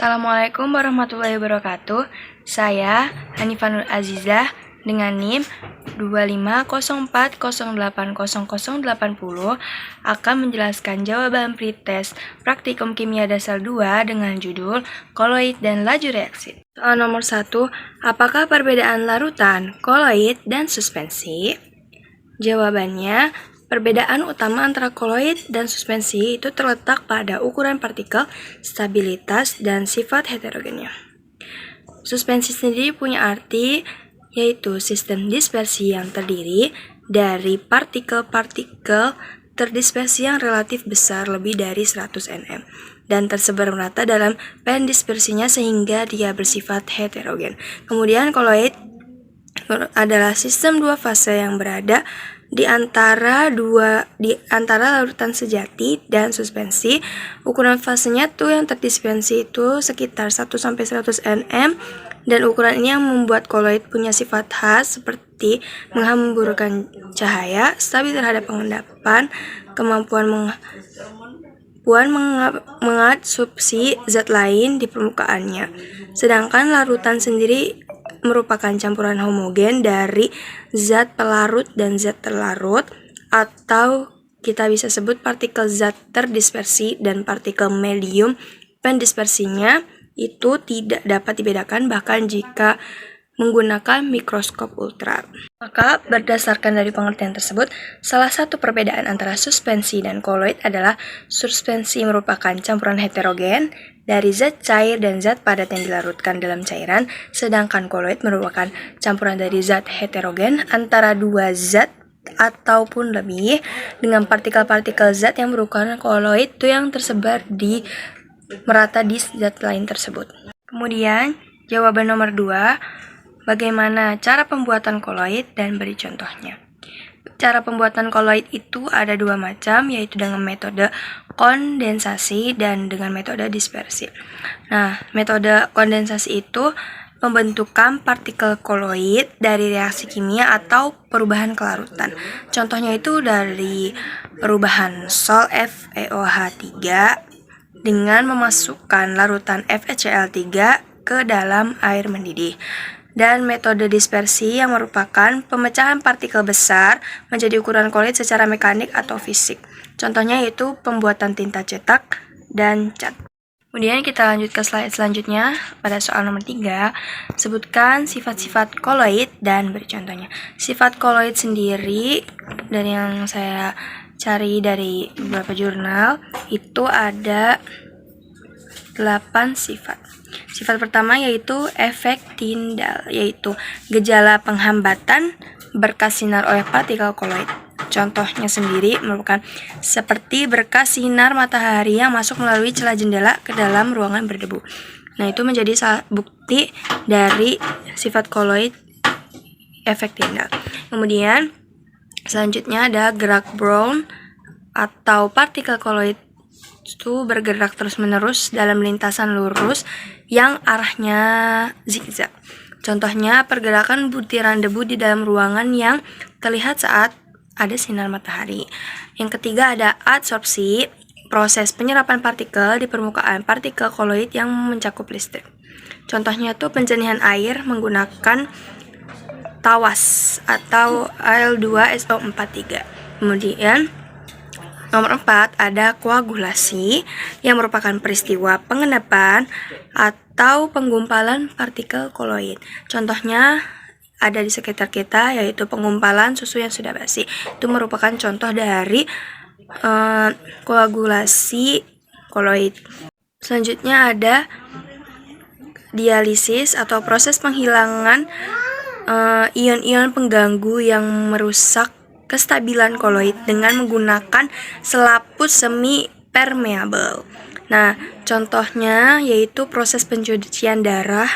Assalamualaikum warahmatullahi wabarakatuh. Saya Hanifah Nur Azizah dengan NIM 2504080080 akan menjelaskan jawaban pretest praktikum kimia dasar 2 dengan judul koloid dan laju reaksi. Soal nomor 1, apakah perbedaan larutan, koloid, dan suspensi? Jawabannya, perbedaan utama antara koloid dan suspensi itu terletak pada ukuran partikel, stabilitas, dan sifat heterogennya. Suspensi sendiri punya arti yaitu sistem dispersi yang terdiri dari partikel-partikel terdispersi yang relatif besar lebih dari 100 nm dan tersebar merata dalam band dispersinya sehingga dia bersifat heterogen. Kemudian koloid adalah sistem dua fase yang berada di antara larutan sejati dan suspensi. Ukuran fasenya tuh yang terdispersi itu sekitar 1-100 nm dan ukuran ini yang membuat koloid punya sifat khas seperti menghamburkan cahaya, stabil terhadap pengendapan, kemampuan mengadsorpsi zat lain di permukaannya. Sedangkan larutan sendiri merupakan campuran homogen dari zat pelarut dan zat terlarut, atau kita bisa sebut partikel zat terdispersi dan partikel medium pendispersinya itu tidak dapat dibedakan bahkan jika menggunakan mikroskop ultra. Maka berdasarkan dari pengertian tersebut, salah satu perbedaan antara suspensi dan koloid adalah suspensi merupakan campuran heterogen dari zat cair dan zat padat yang dilarutkan dalam cairan, sedangkan koloid merupakan campuran dari zat heterogen antara dua zat ataupun lebih dengan partikel-partikel zat yang merupakan koloid itu yang tersebar merata di zat lain tersebut. Kemudian, jawaban nomor 2, bagaimana cara pembuatan koloid dan beri contohnya. Cara pembuatan koloid itu ada dua macam, yaitu dengan metode kondensasi dan dengan metode dispersi. Nah, metode kondensasi itu pembentukan partikel koloid dari reaksi kimia atau perubahan kelarutan. Contohnya itu dari perubahan sol FeOH3 dengan memasukkan larutan FeCl3 ke dalam air mendidih. Dan metode dispersi yang merupakan pemecahan partikel besar menjadi ukuran koloid secara mekanik atau fisik. Contohnya yaitu pembuatan tinta cetak dan cat. Kemudian kita lanjut ke slide selanjutnya. Pada soal nomor 3, sebutkan sifat-sifat koloid dan beri contohnya. Sifat koloid sendiri dari yang saya cari dari beberapa jurnal itu ada 8 sifat. Sifat pertama yaitu efek Tyndall, yaitu gejala penghambatan berkas sinar oleh partikel koloid. Contohnya sendiri merupakan seperti berkas sinar matahari yang masuk melalui celah jendela ke dalam ruangan berdebu. Nah, itu menjadi salah bukti dari sifat koloid efek Tyndall. Kemudian selanjutnya ada gerak Brown atau partikel koloid itu bergerak terus-menerus dalam lintasan lurus yang arahnya zigzag. Contohnya pergerakan butiran debu di dalam ruangan yang terlihat saat ada sinar matahari. Yang ketiga ada adsorpsi, proses penyerapan partikel di permukaan partikel koloid yang mencakup listrik. Contohnya itu penjernihan air menggunakan tawas atau Al2SO43. Kemudian nomor 4 ada koagulasi yang merupakan peristiwa pengendapan atau penggumpalan partikel koloid. Contohnya ada di sekitar kita yaitu penggumpalan susu yang sudah basi. Itu merupakan contoh dari koagulasi koloid. Selanjutnya ada dialisis atau proses penghilangan ion-ion pengganggu yang merusak kestabilan koloid dengan menggunakan selaput semi permeable. Nah, contohnya yaitu proses pencucian darah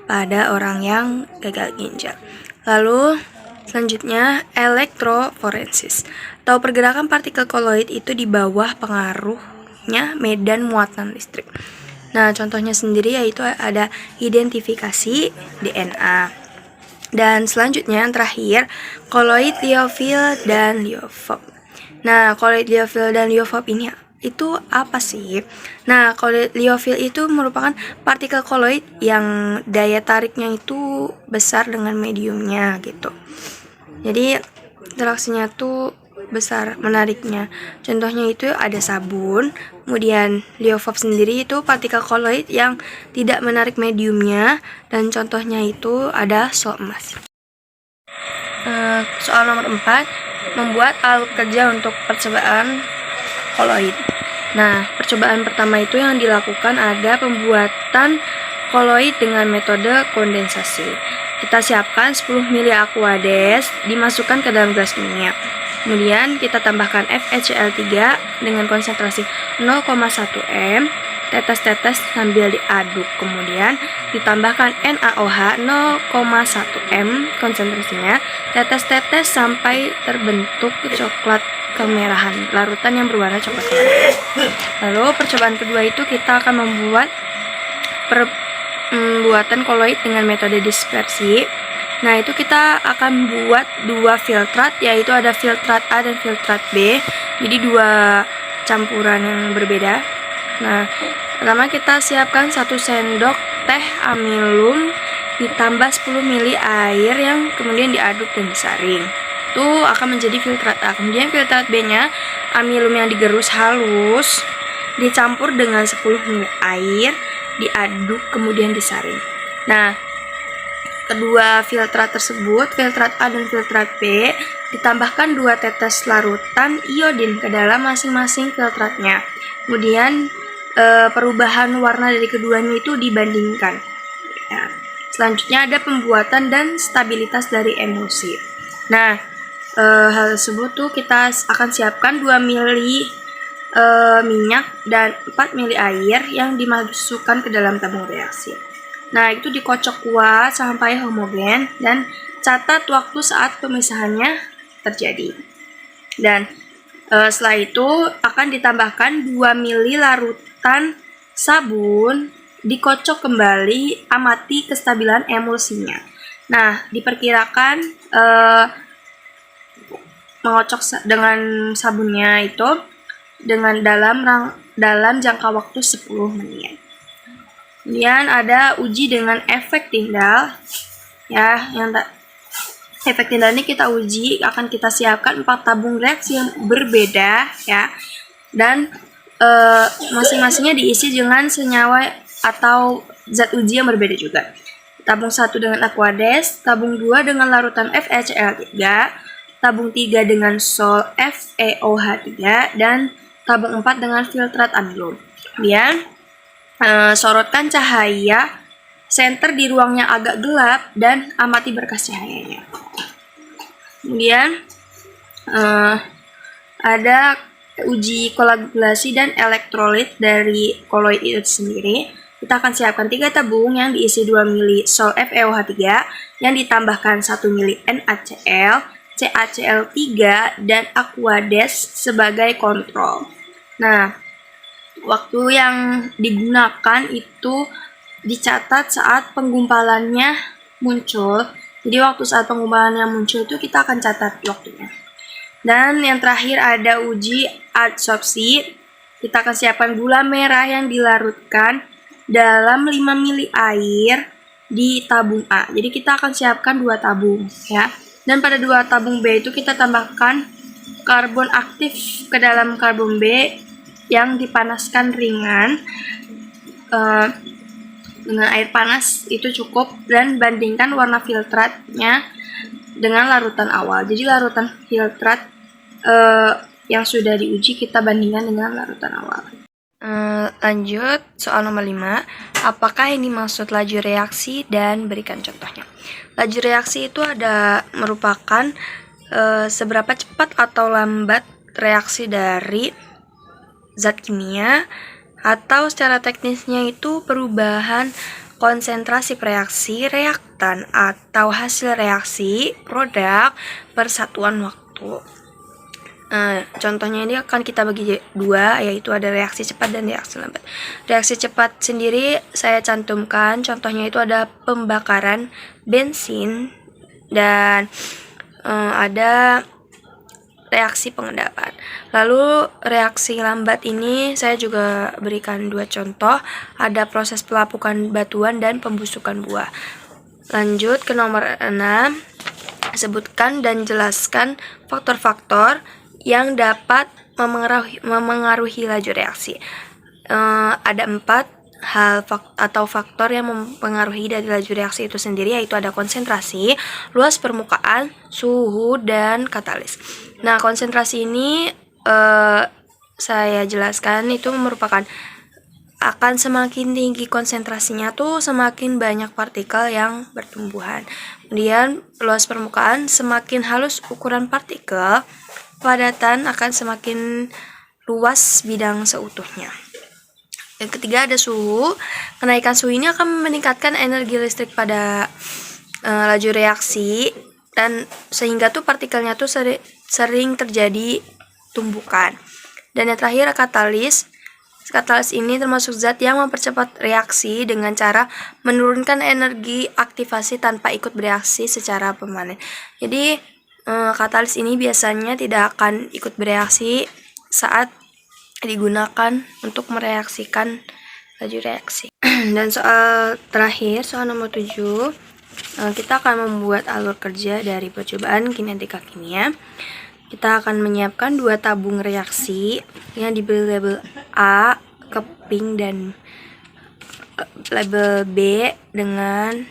pada orang yang gagal ginjal. Lalu selanjutnya elektroforesis atau pergerakan partikel koloid itu di bawah pengaruhnya medan muatan listrik. Nah, contohnya sendiri yaitu ada identifikasi DNA. Dan selanjutnya yang terakhir, koloid liofil dan liofоб. Nah, koloid liofil dan liofób ini itu apa sih? Nah, liofil itu merupakan partikel koloid yang daya tariknya itu besar dengan mediumnya gitu. Jadi interaksinya tuh besar menariknya. Contohnya itu ada sabun, kemudian liofab sendiri itu partikel koloid yang tidak menarik mediumnya, dan contohnya itu ada sol emas. Soal nomor 4, membuat alat kerja untuk percobaan koloid. Nah, percobaan pertama itu yang dilakukan ada pembuatan koloid dengan metode kondensasi. Kita siapkan 10 ml Aquades, dimasukkan ke dalam gelas minyak. Kemudian kita tambahkan FeCl3 dengan konsentrasi 0,1 m, tetes-tetes sambil diaduk. Kemudian ditambahkan NaOH 0,1 m konsentrasinya, tetes-tetes sampai terbentuk coklat kemerahan, larutan yang berwarna coklat kemerah. Lalu percobaan kedua itu kita akan membuat pembuatan koloid dengan metode dispersi. Nah, itu kita akan buat dua filtrat, yaitu ada filtrat A dan filtrat B. Jadi dua campuran yang berbeda. Nah, pertama kita siapkan 1 sendok teh amilum ditambah 10 ml air yang kemudian diaduk dan disaring. Itu akan menjadi filtrat A. Kemudian filtrat B-nya amilum yang digerus halus dicampur dengan 10 ml air, diaduk kemudian disaring. Nah, kedua filtrat tersebut, filtrat A dan filtrat B, ditambahkan 2 tetes larutan iodin ke dalam masing-masing filtratnya. Kemudian perubahan warna dari keduanya itu dibandingkan. Ya. Selanjutnya ada pembuatan dan stabilitas dari emulsi. Nah, hal tersebut tuh kita akan siapkan 2 ml minyak dan 4 ml air yang dimasukkan ke dalam tabung reaksi. Nah, itu dikocok kuat sampai homogen dan catat waktu saat pemisahannya terjadi. Dan setelah itu akan ditambahkan 2 ml larutan sabun, dikocok kembali, amati kestabilan emulsinya. Nah, diperkirakan mengocok dengan sabunnya itu dengan dalam jangka waktu 10 menit. Kemudian ada uji dengan efek Tyndall, ya, efek Tyndall ini kita uji, akan kita siapkan 4 tabung reaksi yang berbeda, ya, dan masing-masingnya diisi dengan senyawa atau zat uji yang berbeda juga. Tabung 1 dengan Aquades, tabung 2 dengan larutan FeCl3, tabung 3 dengan sol FeOH3, dan tabung 4 dengan filtrat amilum. Kemudian sorotkan cahaya senter di ruang yang agak gelap dan amati berkas cahayanya. Kemudian ada uji koagulasi dan elektrolit dari koloid itu sendiri. Kita akan siapkan 3 tabung yang diisi 2 ml sol FeOH3 yang ditambahkan 1 ml NaCl, CaCl3, dan Aquades sebagai kontrol. Nah, waktu yang digunakan itu dicatat saat penggumpalannya muncul. Jadi waktu saat penggumpalannya muncul itu kita akan catat waktunya. Dan yang terakhir ada uji adsorpsi. Kita akan siapkan gula merah yang dilarutkan dalam 5 ml air di tabung A. Jadi kita akan siapkan 2 tabung, ya. Dan pada 2 tabung B itu kita tambahkan karbon aktif ke dalam karbon B yang dipanaskan ringan dengan air panas itu cukup, dan bandingkan warna filtratnya dengan larutan awal. Jadi larutan filtrat yang sudah diuji kita bandingkan dengan larutan awal. Lanjut soal nomor 5, apakah yang dimaksud laju reaksi dan berikan contohnya. Laju reaksi itu merupakan seberapa cepat atau lambat reaksi dari zat kimia, atau secara teknisnya itu perubahan konsentrasi preaksi, reaktan, atau hasil reaksi produk persatuan waktu. Contohnya ini akan kita bagi 2, yaitu ada reaksi cepat dan reaksi lambat. Reaksi cepat sendiri saya cantumkan, contohnya itu ada pembakaran bensin, dan ada reaksi pengendapan. Lalu reaksi lambat ini saya juga berikan 2 contoh, ada proses pelapukan batuan dan pembusukan buah. Lanjut ke nomor 6, sebutkan dan jelaskan faktor-faktor yang dapat memengaruhi laju reaksi. Ada 4 hal atau faktor yang mempengaruhi dari laju reaksi itu sendiri, yaitu ada konsentrasi, luas permukaan, suhu, dan katalis. Nah, konsentrasi ini saya jelaskan itu merupakan akan semakin tinggi konsentrasinya tuh semakin banyak partikel yang bertumbuhan. Kemudian luas permukaan, semakin halus ukuran partikel, padatan akan semakin luas bidang seutuhnya. Yang ketiga ada suhu. Kenaikan suhu ini akan meningkatkan energi listrik pada laju reaksi, dan sehingga tuh partikelnya tuh sering terjadi tumbukan. Dan yang terakhir katalis. Katalis ini termasuk zat yang mempercepat reaksi dengan cara menurunkan energi aktivasi tanpa ikut bereaksi secara permanen. Jadi katalis ini biasanya tidak akan ikut bereaksi saat digunakan untuk mereaksikan laju reaksi. Dan soal terakhir, soal nomor 7, kita akan membuat alur kerja dari percobaan kinetika kimia. Kita akan menyiapkan 2 tabung reaksi yang diberi label A keping dan label B dengan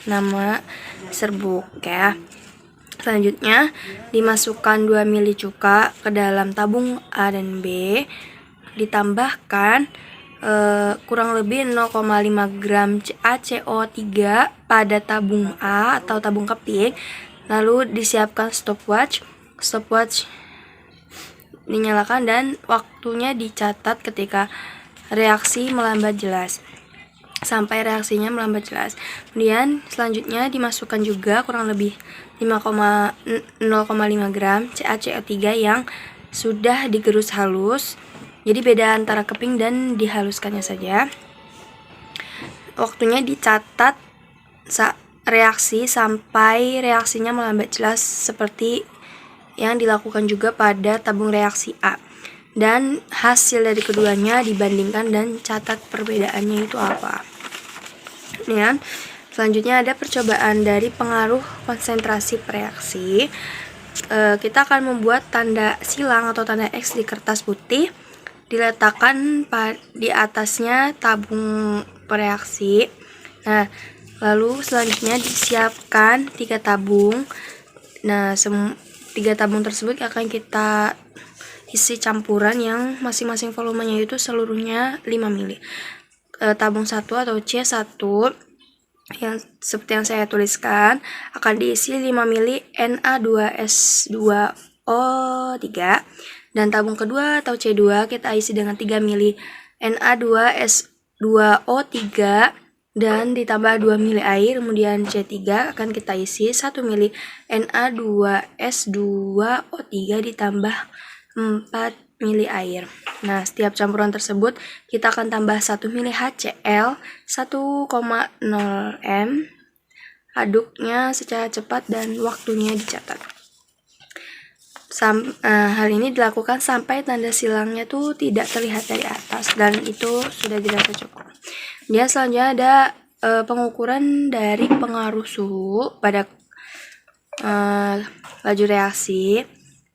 nama serbuk ya. Selanjutnya dimasukkan 2 mili cuka ke dalam tabung A dan B, ditambahkan kurang lebih 0,5 gram CaCO3 pada tabung A atau tabung keping. Lalu disiapkan stopwatch dinyalakan dan waktunya dicatat ketika reaksi melambat jelas, sampai reaksinya melambat jelas. Kemudian selanjutnya dimasukkan juga kurang lebih 0,5 gram CaCO3 yang sudah digerus halus. Jadi beda antara keping dan dihaluskannya saja. Waktunya dicatat reaksi sampai reaksinya melambat jelas seperti yang dilakukan juga pada tabung reaksi A. Dan hasil dari keduanya dibandingkan dan catat perbedaannya itu apa. Kemudian selanjutnya ada percobaan dari pengaruh konsentrasi reaksi. Kita akan membuat tanda silang atau tanda X di kertas putih, diletakkan di atasnya tabung reaksi. Nah, lalu selanjutnya disiapkan 3 tabung. Nah, 3 tabung tersebut akan kita isi campuran yang masing-masing volumenya itu seluruhnya 5 mili. Tabung 1 atau C1 yang seperti yang saya tuliskan akan diisi 5 mili Na2S2O3, dan tabung kedua atau C2 kita isi dengan 3 mili Na2S2O3 dan ditambah 2 mili air. Kemudian C3 akan kita isi 1 mili Na2S2O3 ditambah 4 mili air. Nah, setiap campuran tersebut kita akan tambah 1 mili HCl 1,0 m. Aduknya secara cepat dan waktunya dicatat. Hal ini dilakukan sampai tanda silangnya tuh tidak terlihat dari atas, dan itu sudah dirasa cukup. Dia selanjutnya ada pengukuran dari pengaruh suhu pada laju reaksi.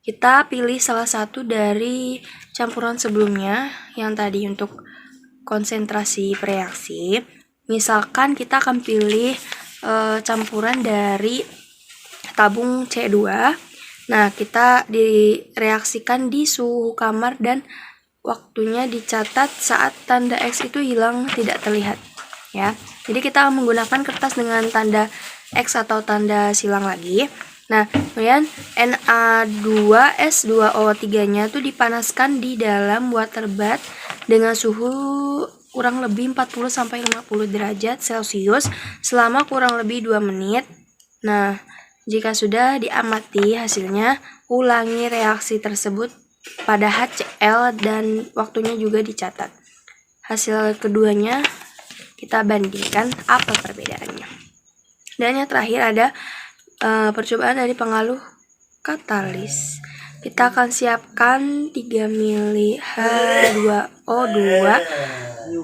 Kita pilih salah satu dari campuran sebelumnya yang tadi untuk konsentrasi reaksi. Misalkan kita akan pilih campuran dari tabung C2. Nah, kita direaksikan di suhu kamar dan waktunya dicatat saat tanda X itu hilang tidak terlihat ya. Jadi kita menggunakan kertas dengan tanda X atau tanda silang lagi. Nah, kemudian Na2S2O3-nya tuh dipanaskan di dalam water bath dengan suhu kurang lebih 40-50 derajat Celcius selama kurang lebih 2 menit. Nah, jika sudah diamati hasilnya, ulangi reaksi tersebut pada HCl dan waktunya juga dicatat. Hasil keduanya kita bandingkan apa perbedaannya. Dan yang terakhir ada percobaan dari pengaruh katalis. kita akan siapkan 3 mili H2O2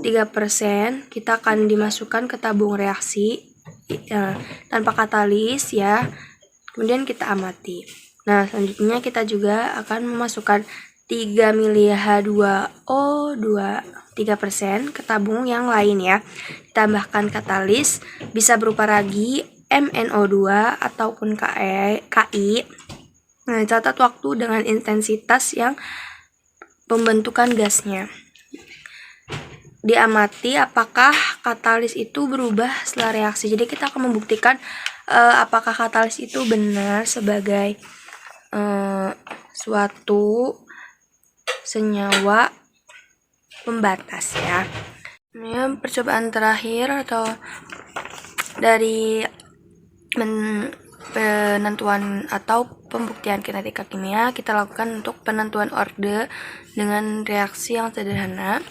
3%. Kita akan dimasukkan ke tabung reaksi tanpa katalis ya. Kemudian kita amati. Nah, selanjutnya kita juga akan memasukkan 3 mili H2O2 3% ke tabung yang lain ya. Ditambahkan katalis, bisa berupa ragi, MnO2 ataupun KI. Nah, catat waktu dengan intensitas yang pembentukan gasnya. Diamati apakah katalis itu berubah setelah reaksi. Jadi kita akan membuktikan apakah katalis itu benar sebagai suatu senyawa pembatas ya. Ini percobaan terakhir atau dari penentuan atau pembuktian kinetika kimia, kita lakukan untuk penentuan orde dengan reaksi yang sederhana.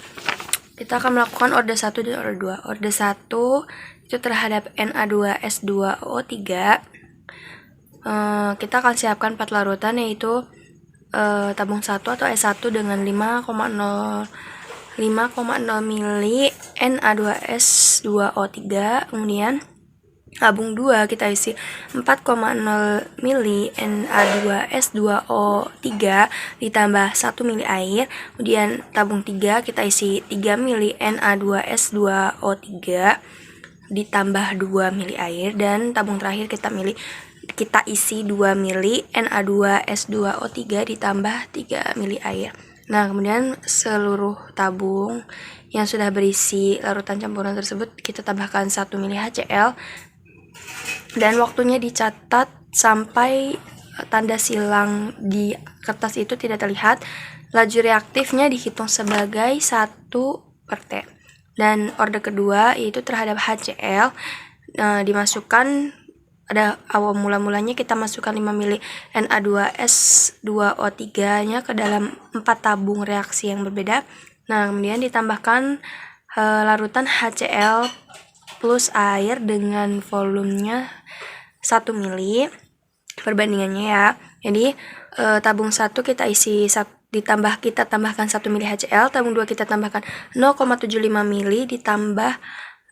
Kita akan melakukan orde 1 dan orde 2. Orde 1 itu terhadap Na2S2O3. Kita akan siapkan 4 larutan, yaitu tabung 1 atau S1 dengan 5,0 mili Na2S2O3. Kemudian tabung 2 kita isi 4,0 mili Na2S2O3 ditambah 1 mili air. Kemudian tabung 3 kita isi 3 mili Na2S2O3 ditambah 2 mili air. Dan tabung terakhir kita isi 2 mili Na2S2O3 ditambah 3 mili air. Nah, kemudian seluruh tabung yang sudah berisi larutan campuran tersebut kita tambahkan 1 mili HCl. Dan waktunya dicatat sampai tanda silang di kertas itu tidak terlihat. Laju reaktifnya dihitung sebagai 1/T. Dan orde kedua yaitu terhadap HCl dimasukkan, ada awal mula-mulanya kita masukkan 5 mili Na2S2O3 nya ke dalam 4 tabung reaksi yang berbeda. Nah, kemudian ditambahkan larutan HCl plus air dengan volumenya 1 mili perbandingannya ya. Jadi tabung 1 kita tambahkan 1 mili HCl, tabung 2 kita tambahkan 0,75 mili ditambah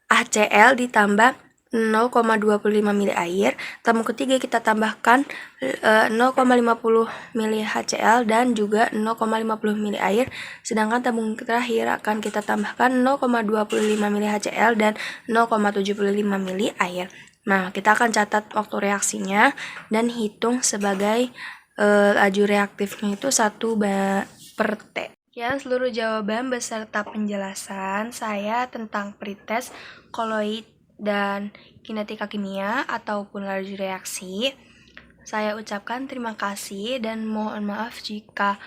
HCl ditambah 0,25 mili air. Tabung ketiga kita tambahkan 0,50 mili HCl dan juga 0,50 mili air. Sedangkan tabung terakhir akan kita tambahkan 0,25 mili HCl dan 0,75 mili air. Nah, kita akan catat waktu reaksinya dan hitung sebagai laju reaktifnya itu 1/T. Sekian seluruh jawaban beserta penjelasan saya tentang pretest, koloid, dan kinetika kimia ataupun laju reaksi. Saya ucapkan terima kasih dan mohon maaf jika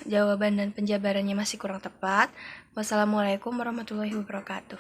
jawaban dan penjabarannya masih kurang tepat. Wassalamualaikum warahmatullahi wabarakatuh.